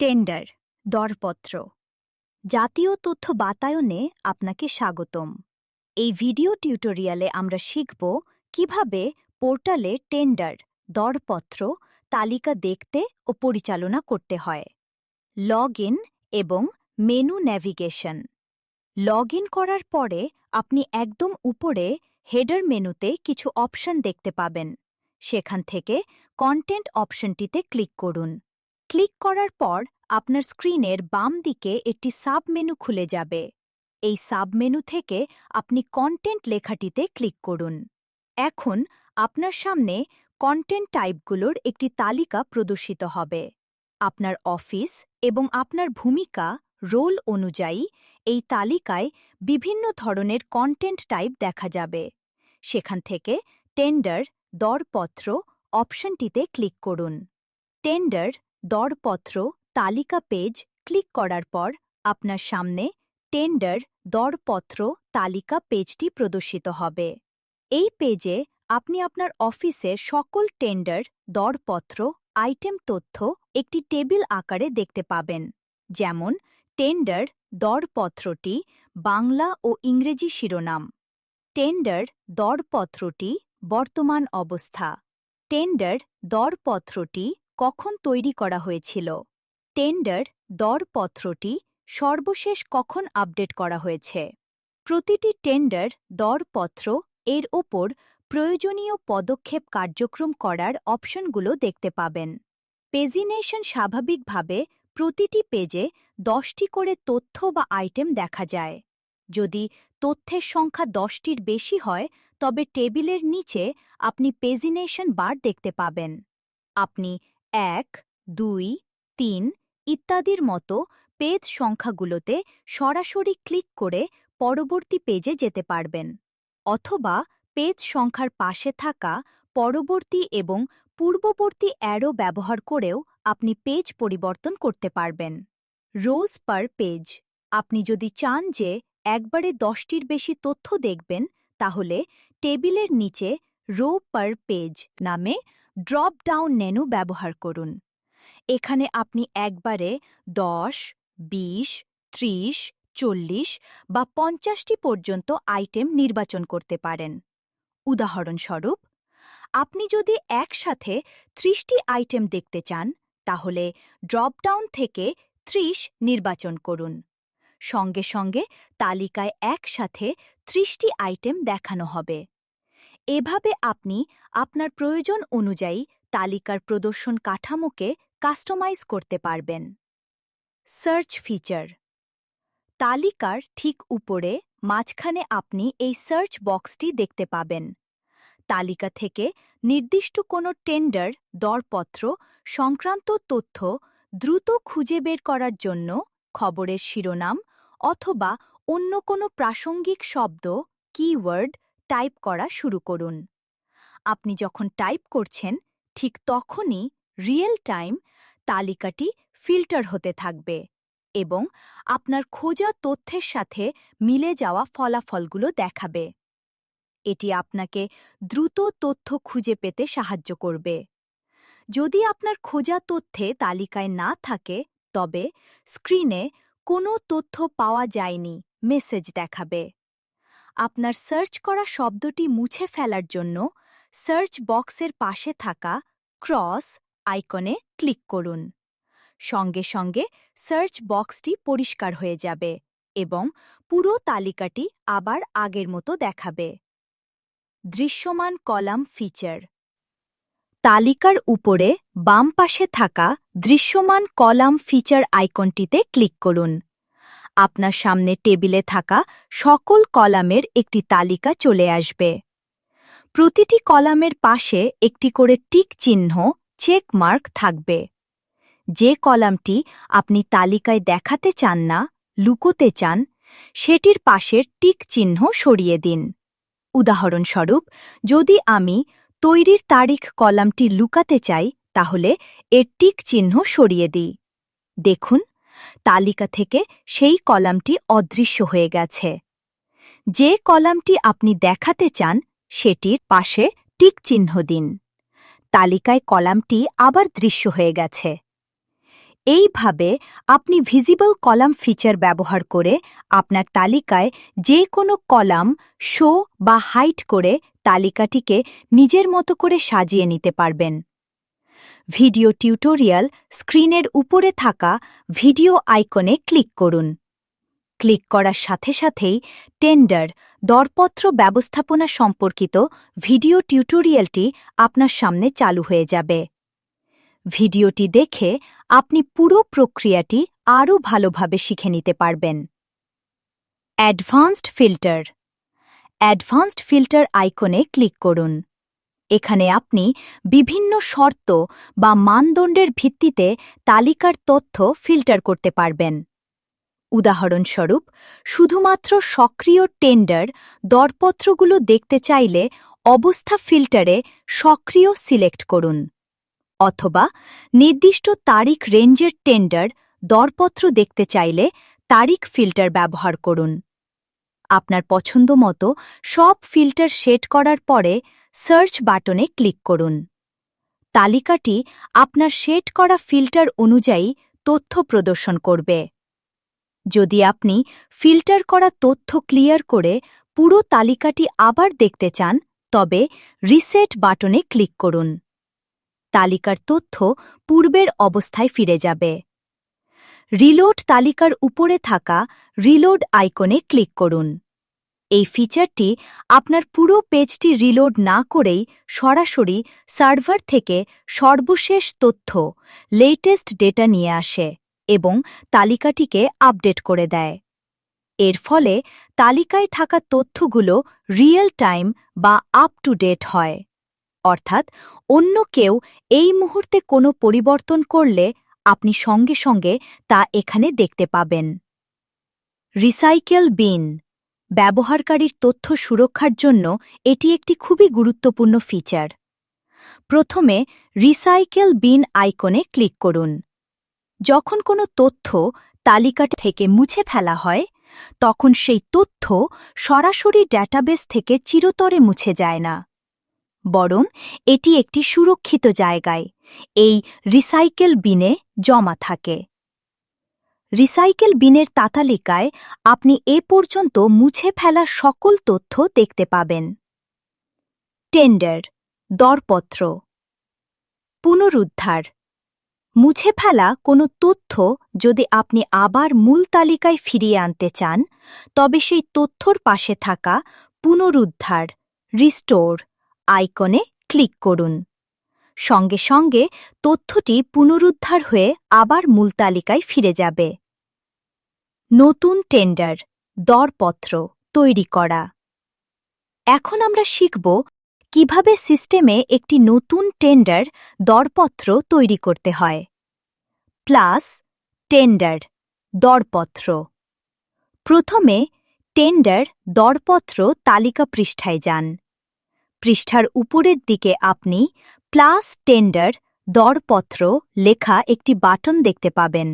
Tender দরপত্র জাতীয় তথ্য বাতায়নে আপনাকে স্বাগতম। এই ভিডিও টিউটোরিয়ালে আমরা শিখব কিভাবে পোর্টালে টেন্ডার দরপত্র তালিকা দেখতে ও পরিচালনা করতে হয়। লগ ইন এবং মেনু ন্যাভিগেশন। লগ ইন করার পরে আপনি একদম উপরে হেডার মেনুতে কিছু অপশন দেখতে পাবেন। সেখান থেকে কন্টেন্ট অপশনটিতে ক্লিক করুন। ক্লিক করার পর আপনার স্ক্রিনের বাম দিকে একটি সাব মেনু খুলে যাবে। এই সাব মেনু থেকে আপনি কন্টেন্ট লেখাটিতে ক্লিক করুন। এখন আপনার সামনে কন্টেন্ট টাইপগুলোর একটি তালিকা প্রদর্শিত হবে। আপনার অফিস এবং আপনার ভূমিকা রোল অনুযায়ী এই তালিকায় বিভিন্ন ধরনের কন্টেন্ট টাইপ দেখা যাবে। সেখান থেকে টেন্ডার দরপত্র অপশনটিতে ক্লিক করুন। টেন্ডার দরপত্র তালিকা পেজ ক্লিক করার পর আপনার সামনে টেন্ডার দরপত্র তালিকা পেজটি প্রদর্শিত হবে। এই পেজে আপনি আপনার অফিসের সকল টেন্ডার দরপত্র আইটেম তথ্য একটি টেবিল আকারে দেখতে পাবেন, যেমন টেন্ডার দরপত্রটি বাংলা ও ইংরেজি শিরোনাম, টেন্ডার দরপত্রটি বর্তমান অবস্থা, টেন্ডার দরপত্রটি কখন তৈরি করা হয়েছিল, টেন্ডার দরপত্রটি সর্বশেষ কখন আপডেট করা হয়েছে। প্রতিটি টেন্ডার দরপত্র এর ওপর প্রয়োজনীয় পদক্ষেপ কার্যক্রম করার অপশনগুলো দেখতে পাবেন। পেজিনেশন স্বাভাবিকভাবে প্রতিটি পেজে 10টি করে তথ্য বা আইটেম দেখা যায়। যদি তথ্যের সংখ্যা 10টির বেশি হয় তবে টেবিলের নিচে আপনি পেজিনেশন বার দেখতে পাবেন। আপনি 1, 2, 3 ইত্যাদির মতো পেজ সংখ্যাগুলোতে সরাসরি ক্লিক করে পরবর্তী পেজে যেতে পারবেন, অথবা পেজ সংখ্যার পাশে থাকা পরবর্তী এবং পূর্ববর্তী অ্যারো ব্যবহার করেও আপনি পেজ পরিবর্তন করতে পারবেন। রোজ পার পেজ। আপনি যদি চান যে একবারে 10টির বেশি তথ্য দেখবেন, তাহলে টেবিলের নিচে রো পার পেজ নামে ড্রপ ডাউন মেনু ব্যবহার করুন। এখানে আপনি একবারে 10, 20, 30, 40 বা 50টি পর্যন্ত আইটেম নির্বাচন করতে পারেন। উদাহরণস্বরূপ, আপনি যদি একসাথে 30টি আইটেম দেখতে চান, তাহলে ড্রপডাউন থেকে 30 নির্বাচন করুন। সঙ্গে সঙ্গে তালিকায় একসাথে 30টি আইটেম দেখানো হবে। এভাবে আপনি আপনার প্রয়োজন অনুযায়ী তালিকার প্রদর্শন কাঠামোকে কাস্টমাইজ করতে পারবেন। Search feature. তালিকার ঠিক উপরে মাঝখানে আপনি এই সার্চ বক্সটি দেখতে পাবেন। তালিকা থেকে নির্দিষ্ট কোনো টেন্ডার দরপত্র সংক্রান্ত তথ্য দ্রুত খুঁজে বের করার জন্য খবরের শিরোনাম অথবা অন্য কোনো প্রাসঙ্গিক শব্দ কিওয়ার্ড টাইপ করা শুরু করুন। আপনি যখন টাইপ করছেন ঠিক তখনই রিয়েল টাইম তালিকাটি ফিল্টার হতে থাকবে এবং আপনার খোঁজা তথ্যের সাথে মিলে যাওয়া ফলাফলগুলো দেখাবে। এটি আপনাকে দ্রুত তথ্য খুঁজে পেতে সাহায্য করবে। যদি আপনার খোঁজা তথ্যে তালিকায় না থাকে, তবে স্ক্রিনে কোনো তথ্য পাওয়া যায়নি মেসেজ দেখাবে। আপনার সার্চ করা শব্দটি মুছে ফেলার জন্য সার্চ বক্সের পাশে থাকা ক্রস আইকনে ক্লিক করুন। সঙ্গে সঙ্গে সার্চ বক্সটি পরিষ্কার হয়ে যাবে এবং পুরো তালিকাটি আবার আগের মতো দেখাবে। দৃশ্যমান কলাম ফিচার। তালিকার উপরে বাম পাশে থাকা দৃশ্যমান কলাম ফিচার আইকনটিতে ক্লিক করুন। আপনার সামনে টেবিলে থাকা সকল কলামের একটি তালিকা চলে আসবে। প্রতিটি কলামের পাশে একটি করে টিক চিহ্ন চেক মার্ক থাকবে। যে কলামটি আপনি তালিকায় দেখাতে চান না, লুকোতে চান, সেটির পাশের টিক চিহ্ন সরিয়ে দিন। উদাহরণস্বরূপ, যদি আমি তৈরির তারিখ কলামটি লুকাতে চাই, তাহলে এর টিক চিহ্ন সরিয়ে দিই। দেখুন, তালিকা থেকে সেই কলামটি অদৃশ্য হয়ে গেছে। যে কলামটি আপনি দেখাতে চান সেটির পাশে টিক চিহ্ন দিন। তালিকায় কলামটি আবার দৃশ্য হয়ে গেছে। এইভাবে আপনি ভিজিবল কলাম ফিচার ব্যবহার করে আপনার তালিকায় যে কোনো কলাম শো বা হাইড করে তালিকাটিকে নিজের মতো করে সাজিয়ে নিতে পারবেন। ভিডিও টিউটোরিয়াল স্ক্রিনের উপরে থাকা ভিডিও আইকনে ক্লিক করুন। ক্লিক করার সাথে সাথেই টেন্ডার দরপত্র ব্যবস্থাপনা সম্পর্কিত ভিডিও টিউটোরিয়ালটি আপনার সামনে চালু হয়ে যাবে। ভিডিওটি দেখে আপনি পুরো প্রক্রিয়াটি আরও ভালোভাবে শিখে নিতে পারবেন। অ্যাডভান্সড ফিল্টার আইকনে ক্লিক করুন। এখানে আপনি বিভিন্ন শর্ত বা মানদণ্ডের ভিত্তিতে তালিকার তথ্য ফিল্টার করতে পারবেন। উদাহরণস্বরূপ, শুধুমাত্র সক্রিয় টেন্ডার দরপত্রগুলো দেখতে চাইলে অবস্থা ফিল্টারে সক্রিয় সিলেক্ট করুন, অথবা নির্দিষ্ট তারিখ রেঞ্জের টেন্ডার দরপত্র দেখতে চাইলে তারিখ ফিল্টার ব্যবহার করুন। আপনার পছন্দমতো সব ফিল্টার সেট করার পরে সার্চ বাটনে ক্লিক করুন। তালিকাটি আপনার সেট করা ফিল্টার অনুযায়ী তথ্য প্রদর্শন করবে। যদি আপনি ফিল্টার করা তথ্য ক্লিয়ার করে পুরো তালিকাটি আবার দেখতে চান, তবে রিসেট বাটনে ক্লিক করুন। তালিকার তথ্য পূর্বের অবস্থায় ফিরে যাবে। রিলোড তালিকার উপরে থাকা রিলোড আইকনে ক্লিক করুন। এই ফিচারটি আপনার পুরো পেজটি রিলোড না করেই সরাসরি সার্ভার থেকে সর্বশেষ তথ্য, লেটেস্ট ডেটা নিয়ে আসে এবং তালিকাটিকে আপডেট করে দেয়। এর ফলে তালিকায় থাকা তথ্যগুলো রিয়েল টাইম বা আপ টু ডেট হয়, অর্থাৎ অন্য কেউ এই মুহূর্তে কোনো পরিবর্তন করলে আপনি সঙ্গে সঙ্গে তা এখানে দেখতে পাবেন। রিসাইকেল বিন ব্যবহারকারীর তথ্য সুরক্ষার জন্য এটি একটি খুবই গুরুত্বপূর্ণ ফিচার। প্রথমে রিসাইকেল বিন আইকনে ক্লিক করুন। যখন কোনো তথ্য তালিকা থেকে মুছে ফেলা হয়, তখন সেই তথ্য সরাসরি ডেটাবেস থেকে চিরতরে মুছে যায় না, বরং এটি একটি সুরক্ষিত জায়গায়, এই রিসাইকেল বিনে জমা থাকে। রিসাইকেল বিনের তালিকায় আপনি এ পর্যন্ত মুছে ফেলা সকল তথ্য দেখতে পাবেন। টেন্ডার দরপত্র পুনরুদ্ধার মুছে ফেলা কোনো তথ্য যদি আপনি আবার মূল তালিকায় ফিরিয়ে আনতে চান, তবে সেই তথ্যর পাশে থাকা পুনরুদ্ধার রিস্টোর আইকনে ক্লিক করুন। সঙ্গে সঙ্গে তথ্যটি পুনরুদ্ধার হয়ে আবার মূল তালিকায় ফিরে যাবে। নতুন টেন্ডার দরপত্র তৈরি করা। এখন আমরা শিখব কিভাবে সিস্টেমে একটি নতুন টেন্ডার দরপত্র তৈরি করতে হয়। প্লাস টেন্ডার দরপত্র। প্রথমে টেন্ডার দরপত্র তালিকা পৃষ্ঠায় যান। পৃষ্ঠার উপরের দিকে আপনি প্লাস টেন্ডার দরপত্র লেখা একটি বাটন দেখতে পাবেন।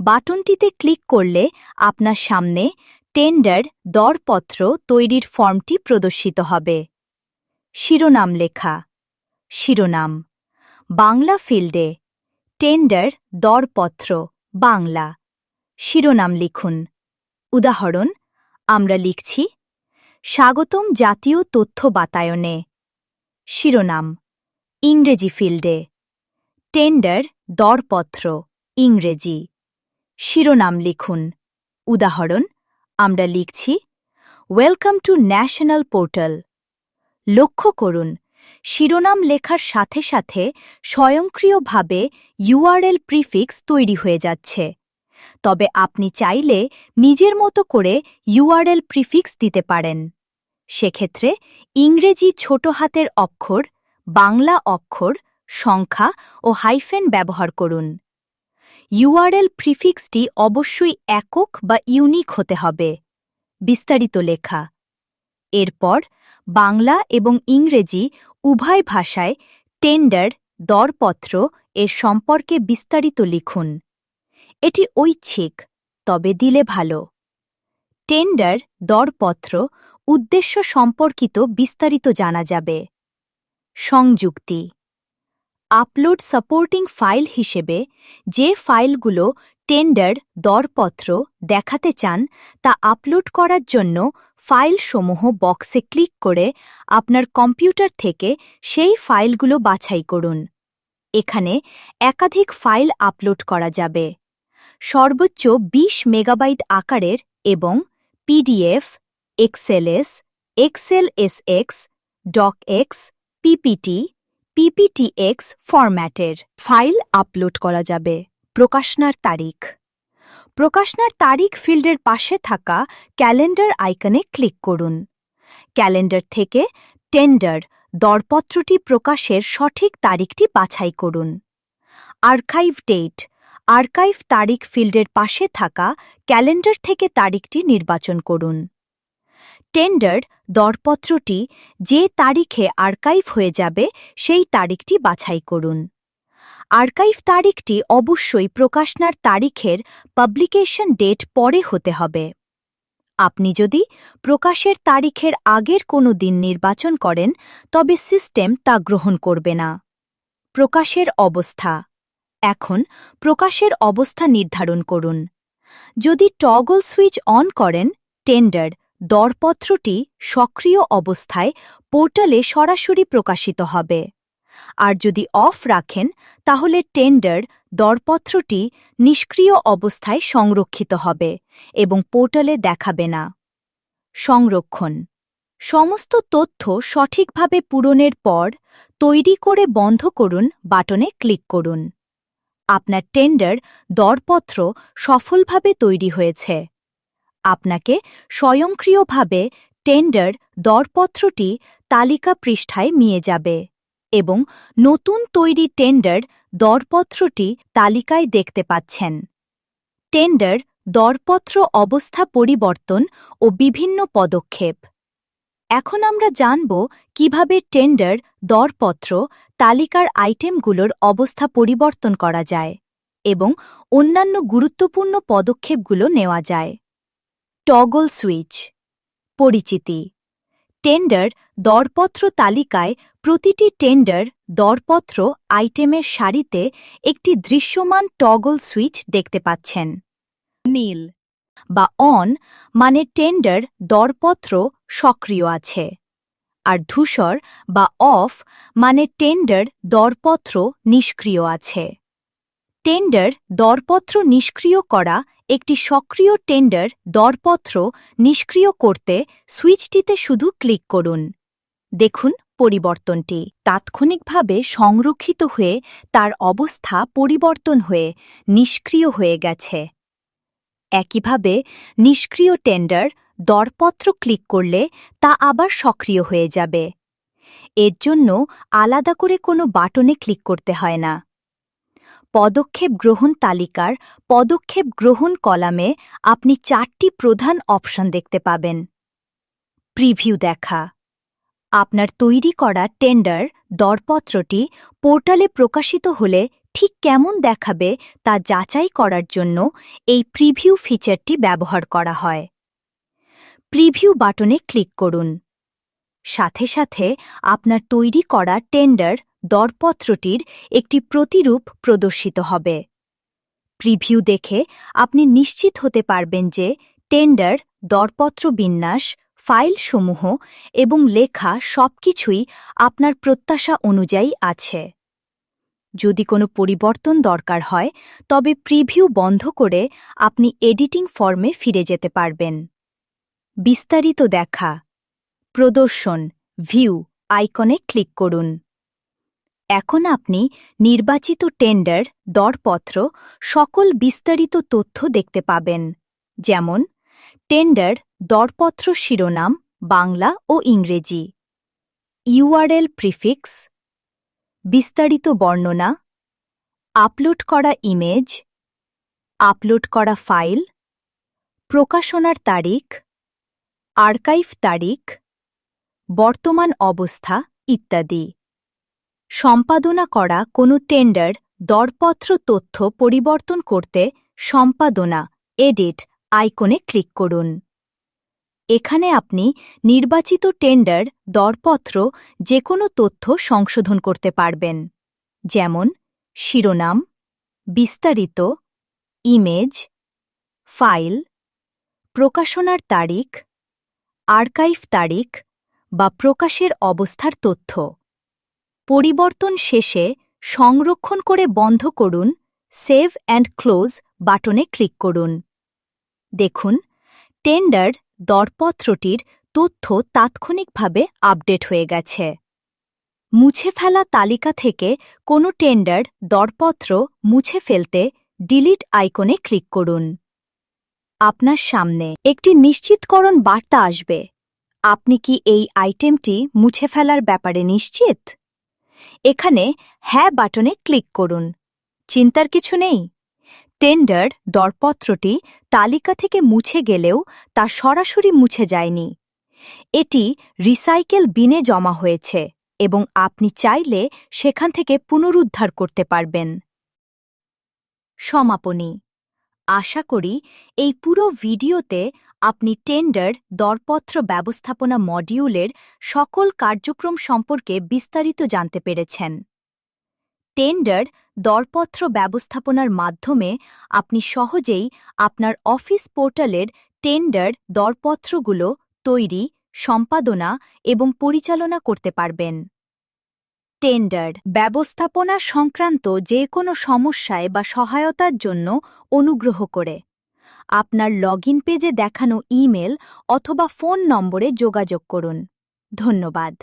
বাটনটিতে ক্লিক করলে আপনার সামনে টেন্ডার দরপত্র তৈরির ফর্মটি প্রদর্শিত হবে। শিরোনাম লেখা। শিরোনাম বাংলা ফিল্ডে টেন্ডার দরপত্র বাংলা শিরোনাম লিখুন। উদাহরণ, আমরা লিখছি স্বাগতম জাতীয় তথ্য বাতায়নে। শিরোনাম ইংরেজি ফিল্ডে টেন্ডার দরপত্র ইংরেজি শিরোনাম লিখুন। উদাহরণ, আমরা লিখছি ওয়েলকাম টু ন্যাশনাল পোর্টাল। লক্ষ্য করুন, শিরোনাম লেখার সাথে সাথে স্বয়ংক্রিয়ভাবে ইউআরএল প্রিফিক্স তৈরি হয়ে যাচ্ছে। তবে আপনি চাইলে নিজের মতো করে ইউআরএল প্রিফিক্স দিতে পারেন। সেক্ষেত্রে ইংরেজি ছোট হাতের অক্ষর, বাংলা অক্ষর, সংখ্যা ও হাইফেন ব্যবহার করুন। ইউআরএল প্রিফিক্সটি অবশ্যই একক বা ইউনিক হতে হবে। বিস্তারিত লেখা। এরপর বাংলা এবং ইংরেজি উভয় ভাষায় টেন্ডার দরপত্র এর সম্পর্কে বিস্তারিত লিখুন। এটি ঐচ্ছিক, তবে দিলে ভালো। টেন্ডার দরপত্র উদ্দেশ্য সম্পর্কিত বিস্তারিত জানা যাবে। সংযুক্তি আপলোড সাপোর্টিং ফাইল হিসেবে যে ফাইলগুলো টেন্ডার দরপত্র দেখাতে চান তা আপলোড করার জন্য ফাইলসমূহ বক্সে ক্লিক করে আপনার কম্পিউটার থেকে সেই ফাইলগুলো বাছাই করুন। এখানে একাধিক ফাইল আপলোড করা যাবে। সর্বোচ্চ 20 মেগাবাইট আকারের এবং PDF, XLS, XLSX, DOCX, PPT, PPTX ফরম্যাটের ফাইল আপলোড করা যাবে। প্রকাশনার তারিখ। প্রকাশনার তারিখ ফিল্ডের পাশে থাকা ক্যালেন্ডার আইকনে ক্লিক করুন। ক্যালেন্ডার থেকে টেন্ডার দরপত্রটি প্রকাশের সঠিক তারিখটি বাছাই করুন। Archive date. আর্কাইভ তারিখ ফিল্ডের পাশে থাকা ক্যালেন্ডার থেকে তারিখটি নির্বাচন করুন। টেন্ডার দরপত্রটি যে তারিখে আর্কাইভ হয়ে যাবে সেই তারিখটি বাছাই করুন। আর্কাইভ তারিখটি অবশ্যই প্রকাশনার তারিখের পাবলিকেশন ডেট পরে হতে হবে। আপনি যদি প্রকাশের তারিখের আগের কোনো দিন নির্বাচন করেন তবে সিস্টেম তা গ্রহণ করবে না। প্রকাশের অবস্থা। এখন প্রকাশের অবস্থা নির্ধারণ করুন। যদি টগল সুইচ অন করেন, টেন্ডার দরপত্রটি সক্রিয় অবস্থায় পোর্টালে সরাসরি প্রকাশিত হবে। আর যদি অফ রাখেন তাহলে টেন্ডার দরপত্রটি নিষ্ক্রিয় অবস্থায় সংরক্ষিত হবে এবং পোর্টালে দেখাবে না। সংরক্ষণ। সমস্ত তথ্য সঠিকভাবে পূরণের পর তৈরি করে বন্ধ করুন বাটনে ক্লিক করুন। আপনার টেন্ডার দরপত্র সফলভাবে তৈরি হয়েছে। আপনাকে স্বয়ংক্রিয়ভাবে টেন্ডার দরপত্রটি তালিকা পৃষ্ঠায় নিয়ে যাবে এবং নতুন তৈরি টেন্ডার দরপত্রটি তালিকায় দেখতে পাচ্ছেন। টেন্ডার দরপত্র অবস্থা পরিবর্তন ও বিভিন্ন পদক্ষেপ। এখন আমরা জানব কিভাবে টেন্ডার দরপত্র তালিকার আইটেমগুলোর অবস্থা পরিবর্তন করা যায় এবং অন্যান্য গুরুত্বপূর্ণ পদক্ষেপগুলো নেওয়া যায়। Toggle switch. পরিচিতি। টেন্ডার দরপত্র তালিকায় প্রতিটি টেন্ডার দরপত্র আইটেমের সারিতে একটি দৃশ্যমান টগল সুইচ দেখতে পাচ্ছেন। নীল বা অন মানে টেন্ডার দরপত্র সক্রিয় আছে, আর ধূসর বা অফ মানে টেন্ডার দরপত্র নিষ্ক্রিয় আছে। টেন্ডার দরপত্র নিষ্ক্রিয় করা একটি সক্রিয় টেন্ডার দরপত্র নিষ্ক্রিয় করতে সুইচটিতে শুধু ক্লিক করুন। দেখুন পরিবর্তনটি তাৎক্ষণিকভাবে সংরক্ষিত হয়ে তার অবস্থা পরিবর্তন হয়ে নিষ্ক্রিয় হয়ে গেছে। একইভাবে নিষ্ক্রিয় টেন্ডার দরপত্র ক্লিক করলে তা আবার সক্রিয় হয়ে যাবে। এর জন্য আলাদা করে কোনো বাটনে ক্লিক করতে হয় না। পদক্ষেপ গ্রহণ তালিকার পদক্ষেপ গ্রহণ কলামে আপনি 4টি প্রধান অপশন দেখতে পাবেন। প্রিভিউ দেখা। আপনার তৈরি করা টেন্ডার দরপত্রটি পোর্টালে প্রকাশিত হলে ঠিক কেমন দেখাবে তা যাচাই করার জন্য এই প্রিভিউ ফিচারটি ব্যবহার করা হয়। প্রিভিউ বাটনে ক্লিক করুন। সাথে সাথে আপনার তৈরি করা টেন্ডার দরপত্রটির একটি প্রতিরূপ প্রদর্শিত হবে। প্রিভিউ দেখে আপনি নিশ্চিত হতে পারবেন যে টেন্ডার দরপত্র বিন্যাস, ফাইলসমূহ এবং লেখা সবকিছুই আপনার প্রত্যাশা অনুযায়ী আছে। যদি কোনো পরিবর্তন দরকার হয় তবে প্রিভিউ বন্ধ করে আপনি এডিটিং ফর্মে ফিরে যেতে পারবেন। বিস্তারিত দেখা। প্রদর্শন ভিউ আইকনে ক্লিক করুন। এখন আপনি নির্বাচিত টেন্ডার দরপত্র সকল বিস্তারিত তথ্য দেখতে পাবেন, যেমন টেন্ডার দরপত্র শিরোনাম বাংলা ও ইংরেজি, ইউআরএল প্রিফিক্স, বিস্তারিত বর্ণনা, আপলোড করা ইমেজ, আপলোড করা ফাইল, প্রকাশনার তারিখ, আর্কাইভ তারিখ, বর্তমান অবস্থা ইত্যাদি। সম্পাদনা করা কোনো টেন্ডার দরপত্র তথ্য পরিবর্তন করতে সম্পাদনা এডিট আইকনে ক্লিক করুন। এখানে আপনি নির্বাচিত টেন্ডার দরপত্র যে কোনো তথ্য সংশোধন করতে পারবেন, যেমন শিরোনাম, বিস্তারিত, ইমেজ, ফাইল, প্রকাশনার তারিখ, আর্কাইভ তারিখ বা প্রকাশের অবস্থার তথ্য। পরিবর্তন শেষে সংরক্ষণ করে বন্ধ করুন সেভ অ্যান্ড ক্লোজ বাটনে ক্লিক করুন। দেখুন, টেন্ডার দরপত্রটির তথ্য তাৎক্ষণিকভাবে আপডেট হয়ে গেছে। মুছে ফেলা তালিকা থেকে কোনো টেন্ডার দরপত্র মুছে ফেলতে ডিলিট আইকনে ক্লিক করুন। আপনার সামনে একটি নিশ্চিতকরণ বার্তা আসবে। আপনি কি এই আইটেমটি মুছে ফেলার ব্যাপারে নিশ্চিত? এখানে হ্যাঁ বাটনে ক্লিক করুন। চিন্তার কিছু নেই। টেন্ডার দরপত্রটি তালিকা থেকে মুছে গেলেও তা সরাসরি মুছে যায়নি। এটি রিসাইকেল বিনে জমা হয়েছে এবং আপনি চাইলে সেখান থেকে পুনরুদ্ধার করতে পারবেন। সমাপনী। আশা করি এই পুরো ভিডিওতে আপনি টেন্ডার দরপত্র ব্যবস্থাপনা মডিউলের সকল কার্যক্রম সম্পর্কে বিস্তারিত জানতে পেরেছেন। টেন্ডার দরপত্র ব্যবস্থাপনার মাধ্যমে আপনি সহজেই আপনার অফিস পোর্টালের টেন্ডার দরপত্রগুলো তৈরি, সম্পাদনা এবং পরিচালনা করতে পারবেন। টেন্ডার ব্যবস্থাপনা সংক্রান্ত যে কোনো সমস্যায় বা সহায়তার জন্য অনুগ্রহ করে আপনার লগইন পেজে দেখানো ইমেল অথবা ফোন নম্বরে যোগাযোগ করুন। ধন্যবাদ।